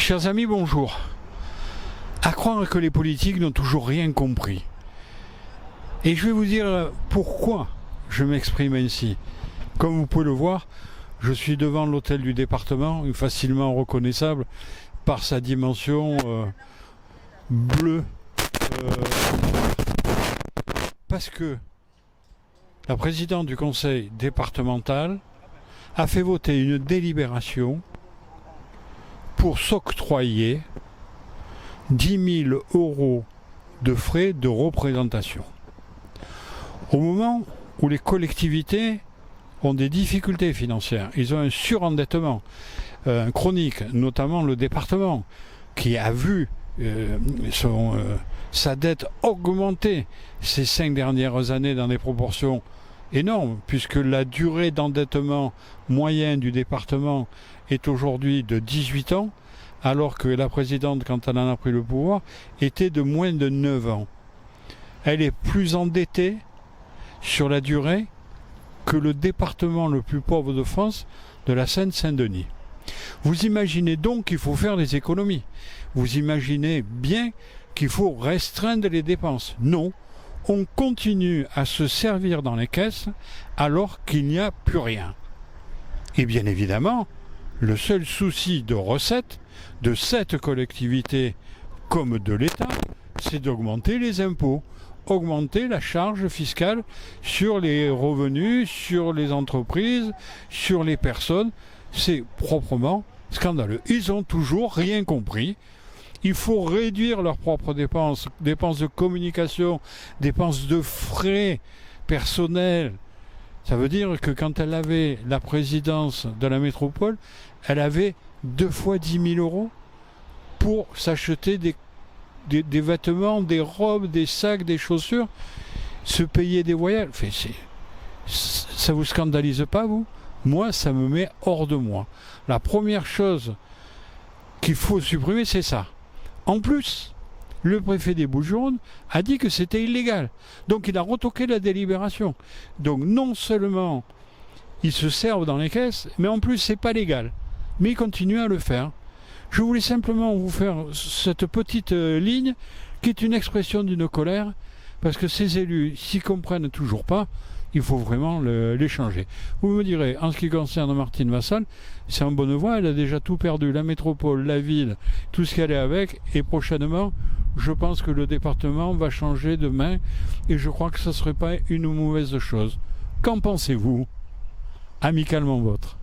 Chers amis, bonjour. À croire que les politiques n'ont toujours rien compris. Et je vais vous dire pourquoi je m'exprime ainsi. Comme vous pouvez le voir, je suis devant l'hôtel du département, facilement reconnaissable par sa dimension bleue. Parce que la présidente du conseil départemental a fait voter une délibération pour s'octroyer 10 000 € de frais de représentation. Au moment où les collectivités ont des difficultés financières, ils ont un surendettement chronique, notamment le département, qui a vu sa dette augmenter ces 5 dernières années dans des proportions énormes, puisque la durée d'endettement moyen du département est aujourd'hui de 18 ans, alors que la présidente, quand elle en a pris le pouvoir, était de moins de 9 ans. Elle est plus endettée sur la durée que le département le plus pauvre de France, de la Seine-Saint-Denis. Vous imaginez donc qu'il faut faire des économies. Vous imaginez bien qu'il faut restreindre les dépenses. Non, on continue à se servir dans les caisses alors qu'il n'y a plus rien. Et bien évidemment, le seul souci de recette de cette collectivité comme de l'État, c'est d'augmenter les impôts, augmenter la charge fiscale sur les revenus, sur les entreprises, sur les personnes. C'est proprement scandaleux. Ils n'ont toujours rien compris. Il faut réduire leurs propres dépenses, dépenses de communication, dépenses de frais personnels. Ça veut dire que quand elle avait la présidence de la métropole, elle avait 2 fois 10 000 € pour s'acheter des vêtements, des robes, des sacs, des chaussures, se payer des voyages. Enfin, ça vous scandalise pas, vous? Moi, ça me met hors de moi. La première chose qu'il faut supprimer, c'est ça. En plus, le préfet des Bouches-du-Rhône a dit que c'était illégal. Donc il a retoqué la délibération. Donc non seulement ils se servent dans les caisses, mais en plus c'est pas légal. Mais ils continuent à le faire. Je voulais simplement vous faire cette petite ligne qui est une expression d'une colère, parce que ces élus s'y comprennent toujours pas. Il faut vraiment les changer. Vous me direz, en ce qui concerne Martine Vassal, c'est en bonne voie, elle a déjà tout perdu, la métropole, la ville, tout ce qu'elle est avec, et prochainement, je pense que le département va changer de main, et je crois que ce ne serait pas une mauvaise chose. Qu'en pensez-vous? Amicalement vôtre.